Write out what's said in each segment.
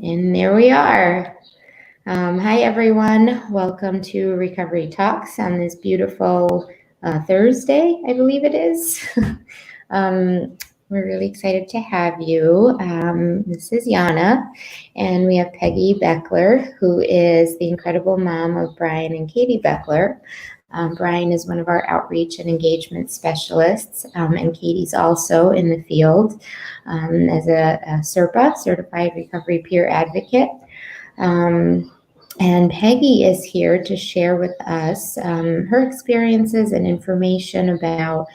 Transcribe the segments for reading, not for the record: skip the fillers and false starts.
And there we are. Hi, everyone. Welcome to Recovery Talks on this beautiful Thursday, I believe it is. We're really excited to have you. This is Yana, and we have Peggy Beckler, who is the incredible mom of Brian and Katie Beckler. Brian is one of our outreach and engagement specialists, and Katie's also in the field as a CERPA, Certified Recovery Peer Advocate. And Peggy is here to share with us her experiences and information about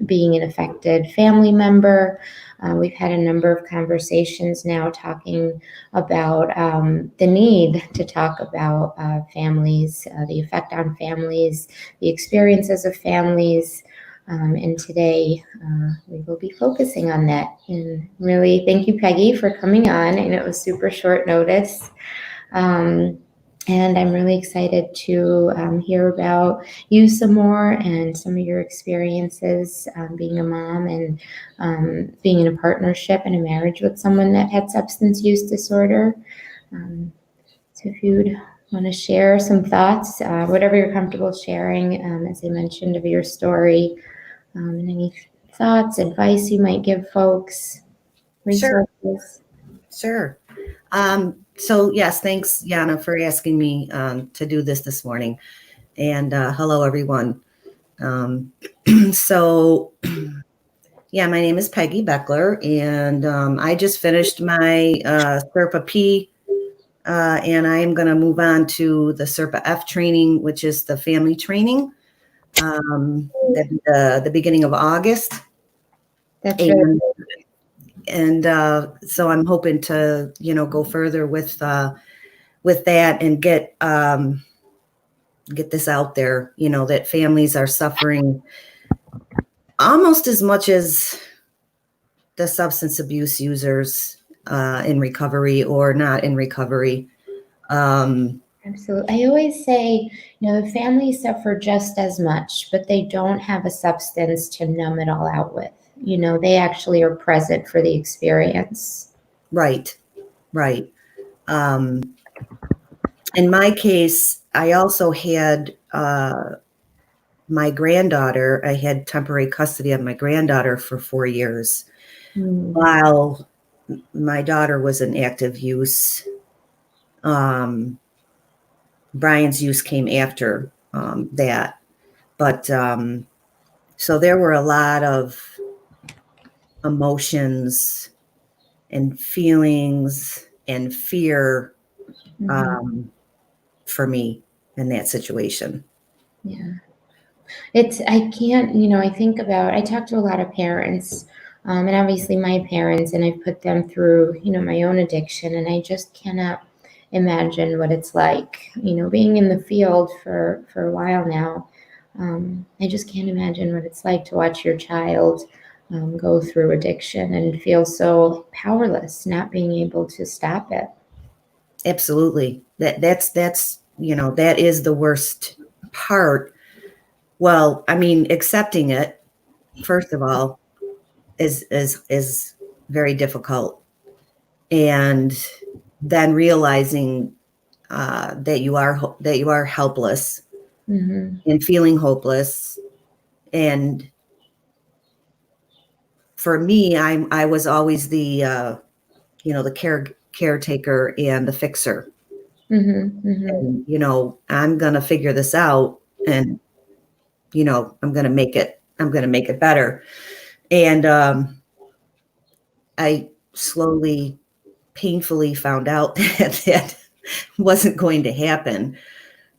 being an affected family member. We've had a number of conversations now talking about the need to talk about families, the effect on families, the experiences of families. And today we will be focusing on that. And really, thank you, Peggy, for coming on. I know it was super short notice. And I'm really excited to hear about you some more and some of your experiences being a mom and being in a partnership and a marriage with someone that had substance use disorder. So if you'd want to share some thoughts, whatever you're comfortable sharing, as I mentioned, of your story, and any thoughts, advice you might give folks, resources. Sure. So yes, thanks, Yana, for asking me to do this morning. And hello, everyone. So yeah, my name is Peggy Beckler, and I just finished my CERPA P, and I am going to move on to the CERPA F training, which is the family training, the beginning of August. That's really And so I'm hoping to, go further with that and get this out there, that families are suffering almost as much as the substance abuse users in recovery or not in recovery. Absolutely. I always say, the families suffer just as much, but they don't have a substance to numb it all out with. They actually are present for the experience. Right. In my case, I also had my granddaughter. I had temporary custody of my granddaughter for 4 years while my daughter was in active use. Brian's use came after that. But so there were a lot of emotions and feelings and fear for me in that situation. Yeah. I talk to a lot of parents, and obviously my parents, and I've put them through, my own addiction, and I just cannot imagine what it's like, being in the field for a while now. I just can't imagine what it's like to watch your child go through addiction and feel so powerless, not being able to stop it. Absolutely. That's that is the worst part. Well, I mean, accepting it, first of all, is very difficult. And then realizing that you are helpless and feeling hopeless. And for me, I was always the the caretaker and the fixer. And, I'm gonna figure this out, and I'm gonna make it better. And I slowly, painfully found out that wasn't going to happen.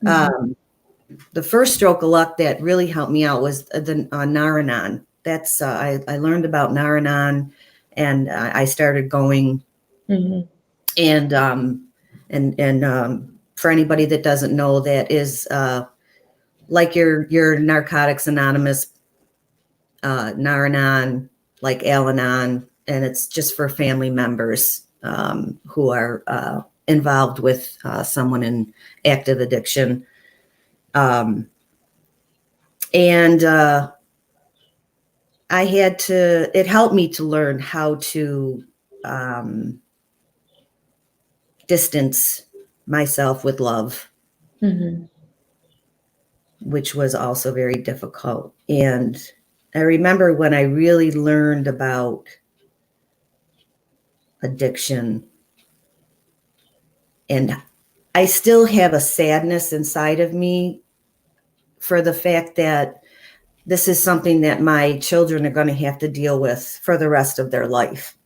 The first stroke of luck that really helped me out was the Naranon. That's I learned about Naranon, and I started going. And for anybody that doesn't know, that is like your Narcotics Anonymous, Naranon, like Al-Anon, and it's just for family members who are involved with someone in active addiction. And it helped me to learn how to distance myself with love, Mm-hmm. which was also very difficult. And I remember when I really learned about addiction, and I still have a sadness inside of me for the fact that this is something that my children are going to have to deal with for the rest of their life.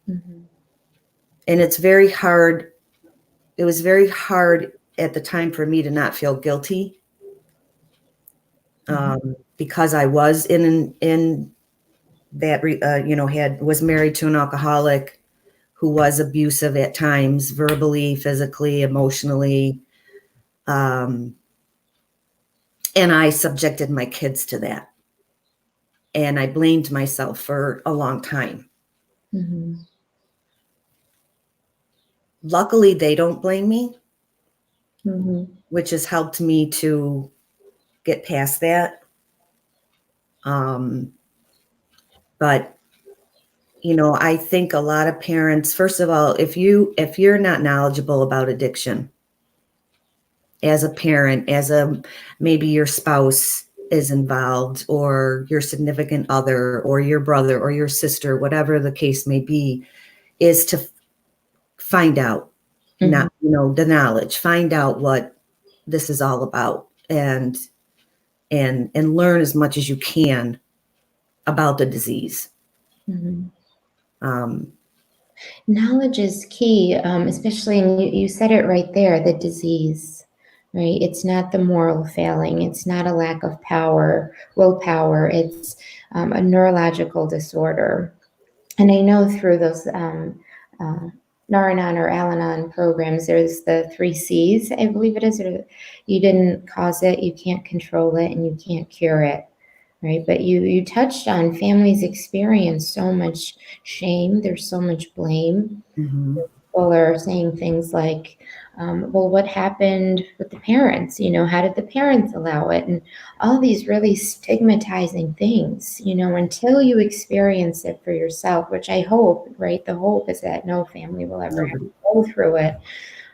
Mm-hmm. And it's very hard. It was very hard at the time for me to not feel guilty, because I was in that, was married to an alcoholic who was abusive at times, verbally, physically, emotionally. And I subjected my kids to that. And I blamed myself for a long time. Mm-hmm. Luckily, they don't blame me, Mm-hmm. which has helped me to get past that. But I think a lot of parents, first of all, if you're not knowledgeable about addiction as a parent, maybe your spouse is involved, or your significant other, or your brother or your sister, whatever the case may be, is to find out, not, the knowledge, find out what this is all about, and learn as much as you can about the disease. Mm-hmm. Um, Knowledge is key, especially, and you said it right there, the disease, right? It's not the moral failing. It's not a lack of willpower. It's a neurological disorder. And I know through those Nar-Anon or Al-Anon programs, there's the 3 Cs, I believe it is. You didn't cause it, you can't control it, and you can't cure it. Right, but you touched on families experience so much shame. There's so much blame. mhm. People are saying things like, well, what happened with the parents? How did the parents allow it? And all these really stigmatizing things, until you experience it for yourself, which I hope, right? The hope is that no family will ever have to go through it.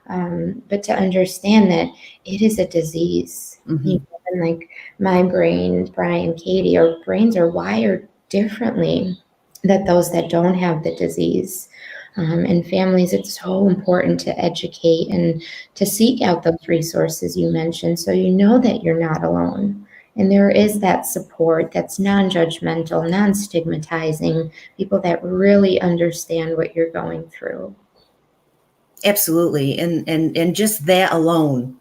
But to understand that it is a disease, and like my brain, Brian, Katie, our brains are wired differently than those that don't have the disease. And families, it's so important to educate and to seek out those resources you mentioned, so you know that you're not alone. And there is that support that's non-judgmental, non-stigmatizing, people that really understand what you're going through. Absolutely. And just that alone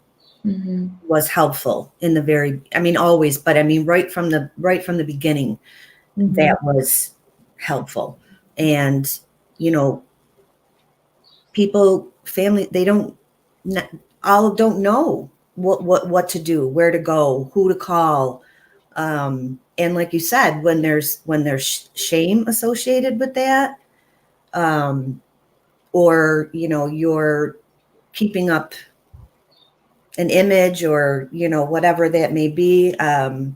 was helpful in always, but right from the beginning, that was helpful. And, family, they don't know what to do, where to go, who to call. And like you said, when there's shame associated with that, or, you're keeping up an image, or, whatever that may be. I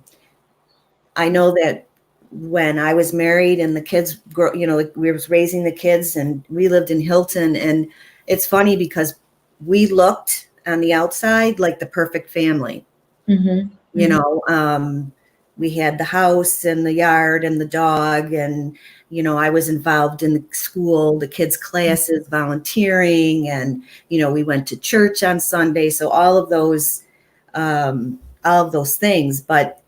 know that when I was married and the kids grow, we was raising the kids, and we lived in Hilton, and it's funny because we looked on the outside like the perfect family. We had the house and the yard and the dog, and I was involved in the school, the kids' classes, volunteering, and we went to church on Sunday. So all of those things. But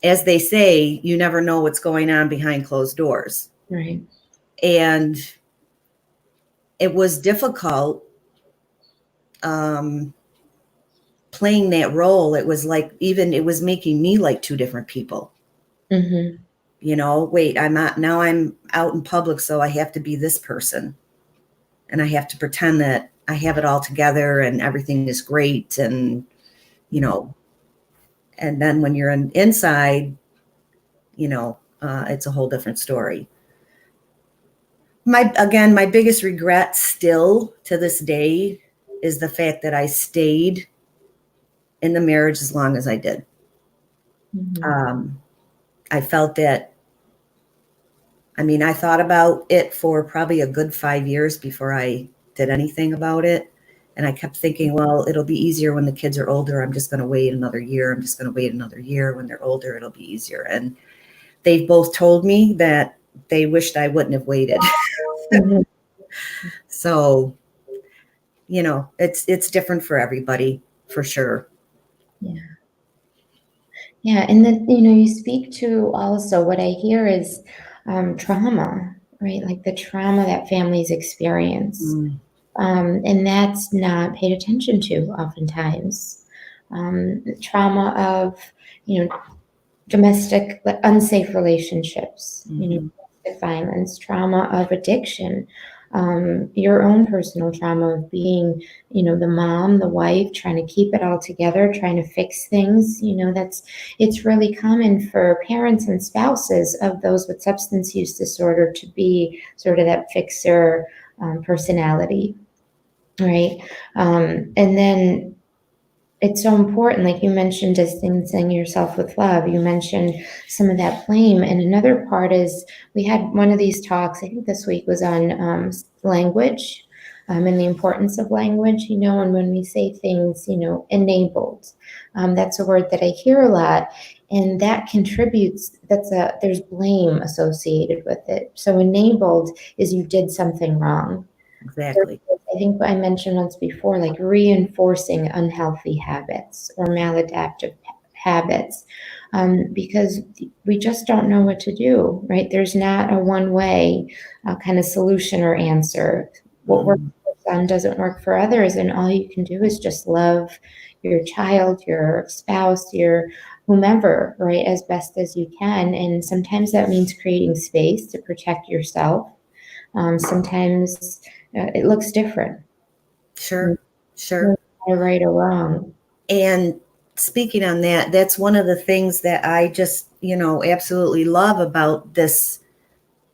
as they say, you never know what's going on behind closed doors. Right. And it was difficult playing that role. It was like, it was making me like two different people. Wait, I'm out in public, so I have to be this person, and I have to pretend that I have it all together and everything is great. And, and then when you're inside, it's a whole different story. My biggest regret still to this day is the fact that I stayed in the marriage as long as I did. I felt that, I thought about it for probably a good 5 years before I did anything about it. And I kept thinking, well, it'll be easier when the kids are older. I'm just going to wait another year. I'm just going to wait another year. When they're older, it'll be easier. And they both told me that they wished I wouldn't have waited. Mhm. So, it's different for everybody, for sure. Yeah. Yeah. And then, you speak to also what I hear is trauma, right? Like the trauma that families experience. Mm. And that's not paid attention to oftentimes. Trauma of, domestic, unsafe relationships, Mhm. domestic violence, trauma of addiction, your own personal trauma of being, the mom, the wife, trying to keep it all together, trying to fix things. It's really common for parents and spouses of those with substance use disorder to be sort of that fixer personality, right? And then it's so important, like you mentioned, distancing yourself with love. You mentioned some of that blame. And another part is we had one of these talks, I think this week was on language and the importance of language, and when we say things, enabled. That's a word that I hear a lot. And that contributes, there's blame associated with it. So enabled is you did something wrong. Exactly. I think I mentioned once before, like reinforcing unhealthy habits or maladaptive habits, because we just don't know what to do, right? There's not a one way kind of solution or answer. What works Mm. for some doesn't work for others, and all you can do is just love your child, your spouse, your whomever, right, as best as you can. And sometimes that means creating space to protect yourself. Sometimes it looks different. Sure. No Sure. right or wrong. And speaking on that, that's one of the things that I just, absolutely love about this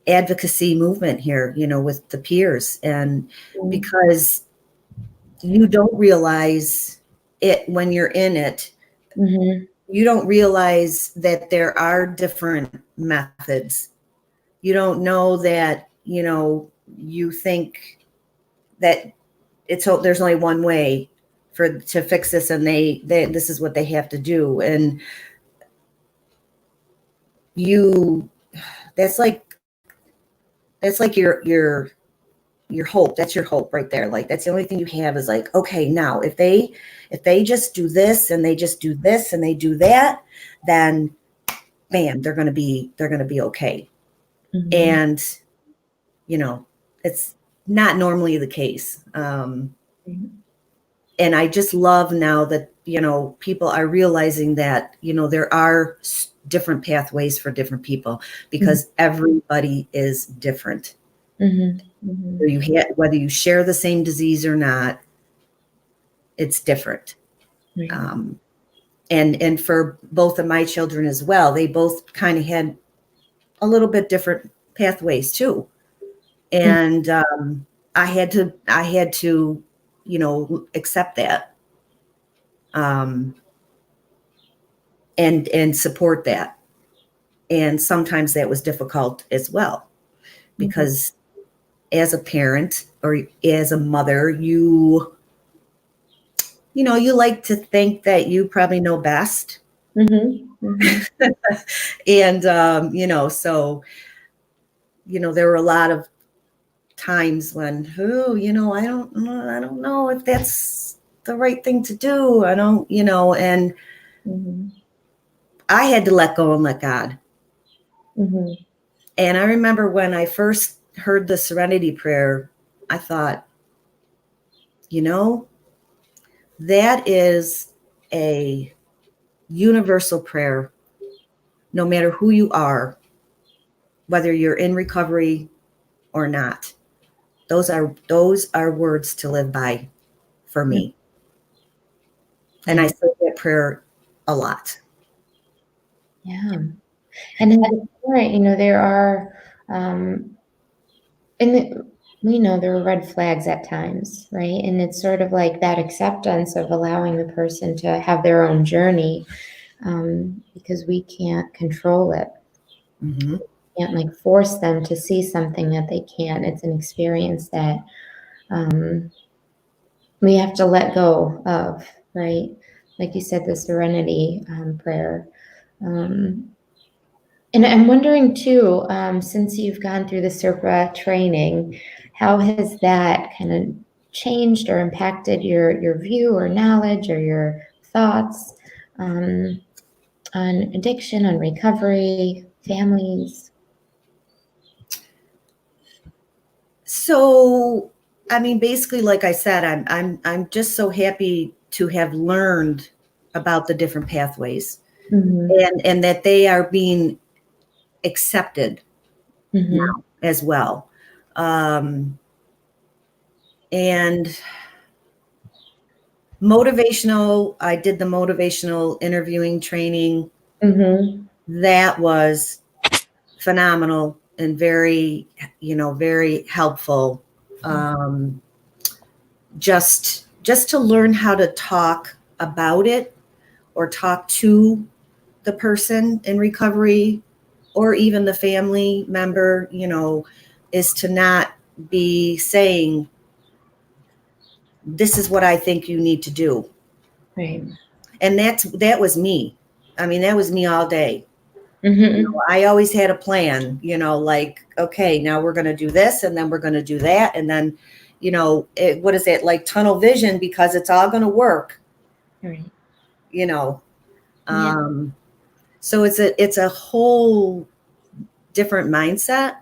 advocacy movement here, with the peers. And because you don't realize it when you're in it, Mm-hmm. you don't realize that there are different methods. You don't know that, you think that there's only one way to fix this, and they this is what they have to do. And you that's like your hope. That's your hope right there. Like, that's the only thing you have is like, okay, now if they just do this and they just do this and they do that, then bam, they're going to be okay. Mm-hmm. And it's not normally the case. And I just love now that, people are realizing that, there are different pathways for different people, because everybody is different. Mm-hmm. Mm-hmm. Whether you share the same disease or not, it's different. Right. And for both of my children as well, they both kind of had a little bit different pathways too. And I had to, accept that, and support that. And sometimes that was difficult as well, because as a parent or as a mother, you like to think that you probably know best. Mm-hmm. Mm-hmm. And, so, there were a lot of times when, I don't know if that's the right thing to do. I don't, and Mm-hmm. I had to let go and let God. Mm-hmm. And I remember when I first heard the Serenity Prayer, I thought, that is a universal prayer, no matter who you are, whether you're in recovery or not. Those are words to live by for me. And I say that prayer a lot. Yeah. And then, right, there are, we know there are red flags at times, right? And it's sort of like that acceptance of allowing the person to have their own journey, because we can't control it. Mm-hmm. Can't like force them to see something that they can't. It's an experience that we have to let go of, right? Like you said, the serenity prayer. And I'm wondering too, since you've gone through the SERPA training, how has that kind of changed or impacted your view or knowledge or your thoughts on addiction, on recovery, families? So, I mean, basically, like I said, I'm just so happy to have learned about the different pathways, and that they are being accepted now as well. And I did the motivational interviewing training. That was phenomenal and very, very helpful. Just to learn how to talk about it or talk to the person in recovery or even the family member, is to not be saying, this is what I think you need to do. Right. And that was me. I mean, that was me all day. I always had a plan, like, okay, now we're going to do this and then we're going to do that. And then, what is it, like tunnel vision, because it's all going to work. Right. So it's a whole different mindset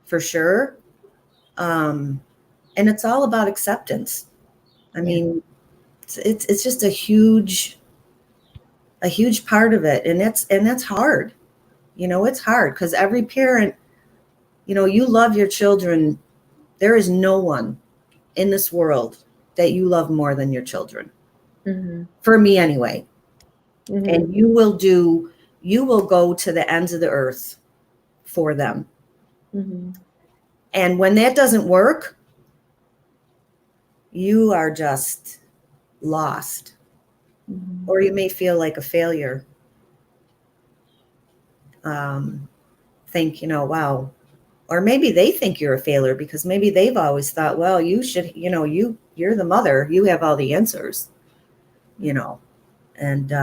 for sure. And it's all about acceptance. I mean, it's just a huge part of it. And that's hard. It's hard because every parent, you love your children. There is no one in this world that you love more than your children. For me anyway. And you will go to the ends of the earth for them. And when that doesn't work, you are just lost. Or you may feel like a failure. Think, wow. Or maybe they think you're a failure because maybe they've always thought, well, you should, you're the mother, you have all the answers, and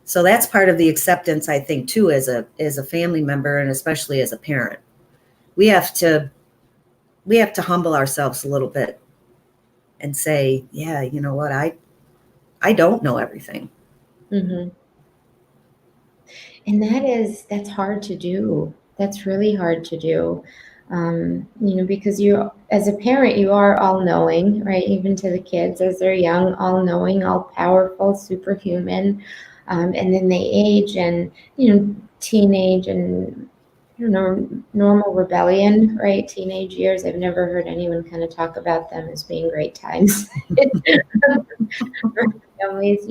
so that's part of the acceptance, I think, too, as a family member and especially as a parent. We have to humble ourselves a little bit and say, yeah, you know what, I don't know everything. And that's hard to do. That's really hard to do. Because you, as a parent, you are all knowing, right? Even to the kids as they're young, all knowing, all powerful, superhuman. And then they age and, teenage and, normal rebellion, right? Teenage years. I've never heard anyone kind of talk about them as being great times for families,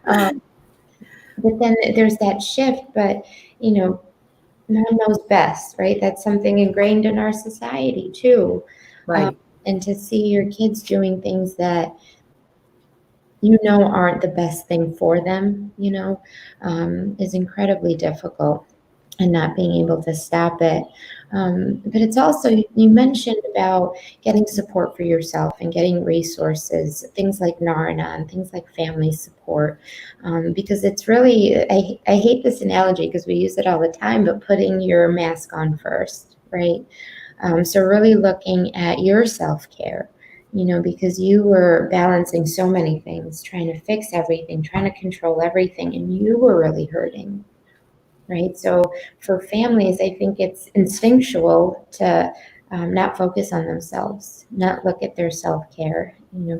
but then there's that shift, but, mom knows best, right? That's something ingrained in our society too. Right. And to see your kids doing things that aren't the best thing for them, is incredibly difficult, and not being able to stop it. But it's also, you mentioned about getting support for yourself and getting resources, things like Nar-Anon, things like family support, because it's really, I hate this analogy because we use it all the time, but putting your mask on first, right? So really looking at your self-care, because you were balancing so many things, trying to fix everything, trying to control everything, and you were really hurting. Right. So for families, I think it's instinctual to not focus on themselves, not look at their self-care.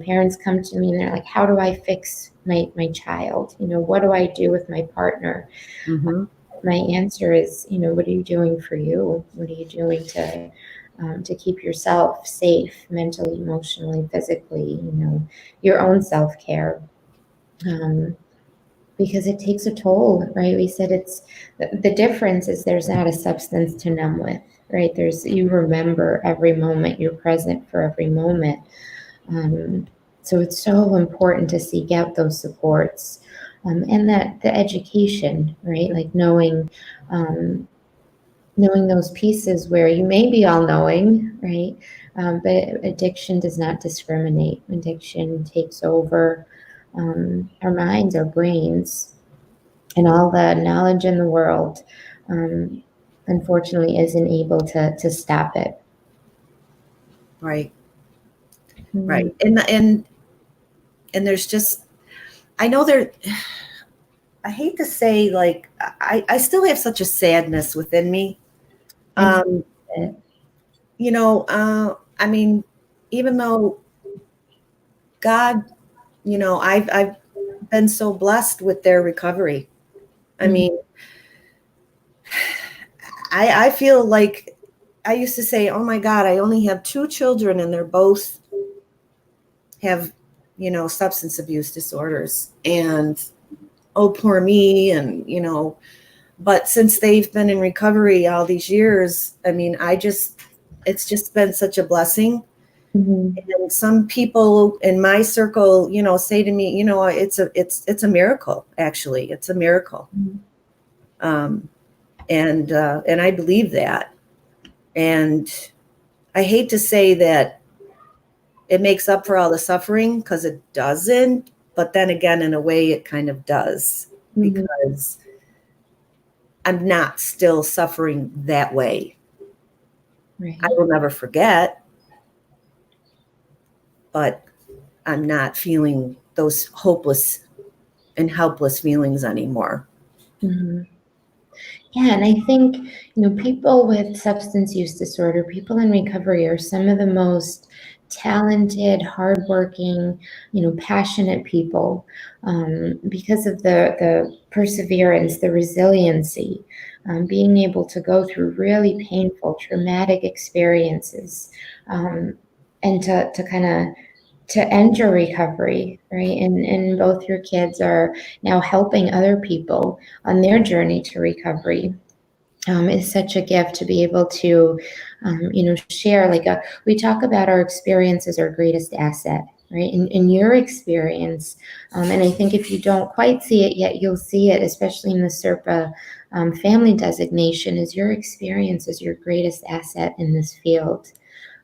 Parents come to me and they're like, how do I fix my child? What do I do with my partner? My answer is, what are you doing for you? What are you doing to keep yourself safe mentally, emotionally, physically, your own self-care? Because it takes a toll, right? We said it's the difference is there's not a substance to numb with, right? You remember every moment, you're present for every moment. So it's so important to seek out those supports, and that the education, right? Like knowing those pieces where you may be all knowing, right? but addiction does not discriminate. Addiction takes over our minds, our brains, and all the knowledge in the world, unfortunately, isn't able to stop it. Right. Right. And there's just, I know there, I hate to say, like, I still have such a sadness within me. You know, I mean, even though God, you know, I've been so blessed with their recovery. I mean, I feel like I used to say, oh my God, I only have 2 children and they're both have, you know, substance abuse disorders, and oh, poor me. And, you know, but since they've been in recovery all these years, I mean, it's just been such a blessing. And some people in my circle, you know, say to me, you know, it's a miracle. Actually, it's a miracle. And I believe that. And I hate to say that it makes up for all the suffering, because it doesn't. But then again, in a way, it kind of does, because I'm not still suffering that way. Right. I will never forget, but I'm not feeling those hopeless and helpless feelings anymore. Yeah, and I think, you know, people with substance use disorder, people in recovery, are some of the most talented, hardworking, you know, passionate people, because of the perseverance, the resiliency, being able to go through really painful, traumatic experiences, and to kind of to enter recovery, right? And both your kids are now helping other people on their journey to recovery. Is such a gift to be able to, you know, share. We talk about our experience as our greatest asset, right? In your experience, and I think if you don't quite see it yet, you'll see it, especially in the SERPA family designation, is your experience is your greatest asset in this field.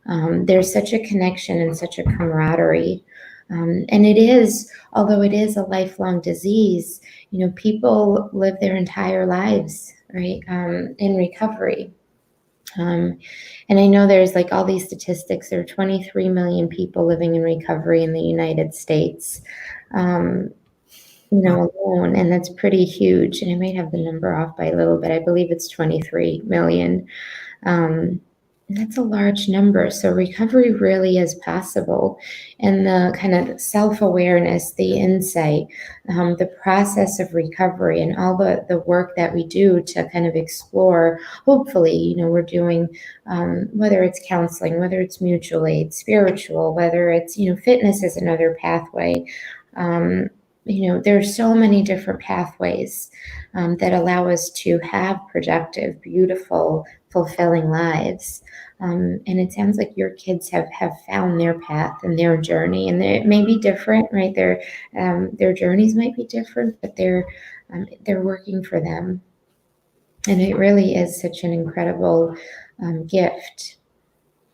There's such a connection and such a camaraderie. And it is, although it is a lifelong disease, you know, people live their entire lives, right, in recovery. And I know there's like all these statistics. There are 23 million people living in recovery in the United States, you know, alone, and that's pretty huge. And I might have the number off by a little bit. I believe it's 23 million. And that's a large number. So recovery really is possible. And the kind of self-awareness, the insight, the process of recovery, and all the work that we do to kind of explore, hopefully, you know, we're doing, whether it's counseling, whether it's mutual aid, spiritual, whether it's, you know, fitness is another pathway. You know, there's so many different pathways that allow us to have productive, beautiful, fulfilling lives. And it sounds like your kids have found their path and their journey, and it may be different, right? Their journeys might be different, but they're working for them. And it really is such an incredible gift.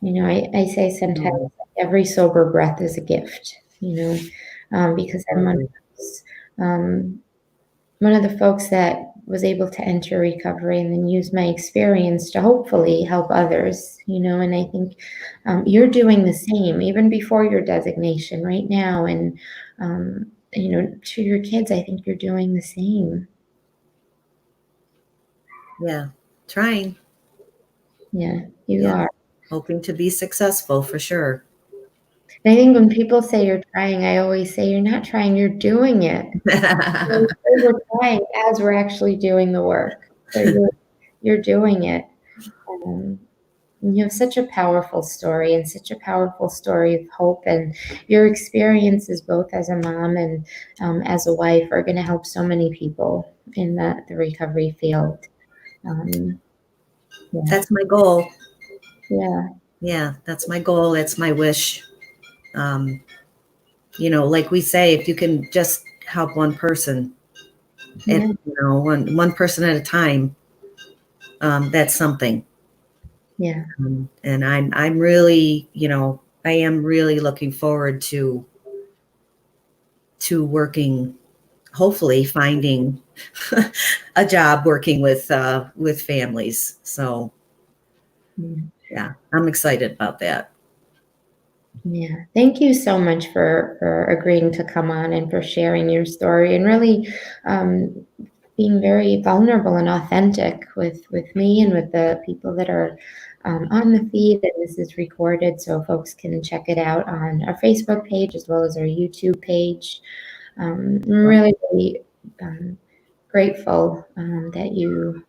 You know, I say sometimes every sober breath is a gift, you know, because I'm one of the folks that was able to enter recovery and then use my experience to hopefully help others, you know, and I think you're doing the same even before your designation right now. And, you know, to your kids, I think you're doing the same. Yeah. Trying. Yeah, you are. Hoping to be successful for sure. And I think when people say you're trying, I always say you're not trying, you're doing it. We're trying as we're actually doing the work. So you're doing it. You have such a powerful story, and such a powerful story of hope, and your experiences both as a mom and as a wife are going to help so many people in the recovery field. Yeah. That's my goal. Yeah, that's my goal. That's my wish. You know, like we say, if you can just help one person, you know, one person at a time, that's something. Yeah. And I'm really, I am really looking forward to working, hopefully finding a job working with families. So Mm. yeah, I'm excited about that. Yeah. Thank you so much for agreeing to come on and for sharing your story and really being very vulnerable and authentic with me and with the people that are on the feed. And this is recorded, so folks can check it out on our Facebook page as well as our YouTube page. I'm really, really grateful that you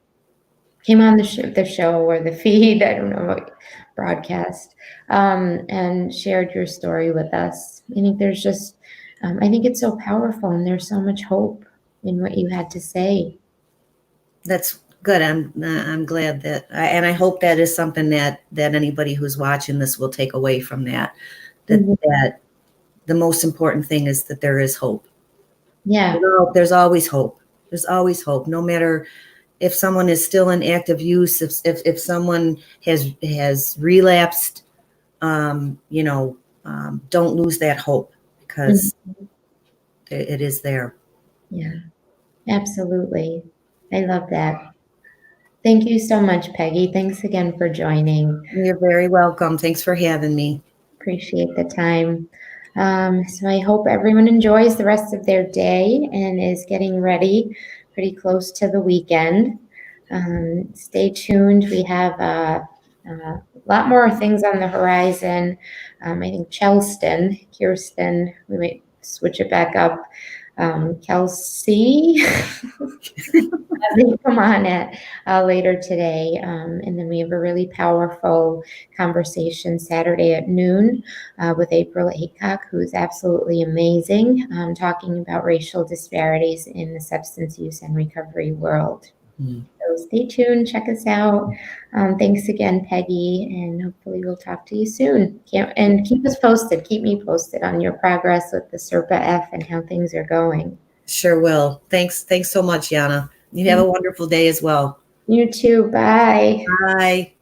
came on the show or the feed, I don't know, what broadcast, and shared your story with us. I think there's just, I think it's so powerful, and there's so much hope in what you had to say. That's good. I'm glad that, and I hope that is something that anybody who's watching this will take away from that. Mhm. That the most important thing is that there is hope. Yeah. There's always hope. There's always hope, no matter if someone is still in active use, if someone has relapsed, don't lose that hope, because Mhm. it is there. Yeah, absolutely. I love that. Thank you so much, Peggy. Thanks again for joining. You're very welcome. Thanks for having me. Appreciate the time. So I hope everyone enjoys the rest of their day and is getting ready pretty close to the weekend. Stay tuned. We have a lot more things on the horizon. I think Kirsten, we might switch it back up. Kelsey, they come on at later today. And then we have a really powerful conversation Saturday at noon with April Aycock, who's absolutely amazing, talking about racial disparities in the substance use and recovery world. So stay tuned, check us out. Thanks again, Peggy, and hopefully we'll talk to you soon. And keep us posted, keep me posted on your progress with the SERPA F and how things are going. Sure will. Thanks so much, Yana. You have a wonderful day as well. You too. Bye. Bye.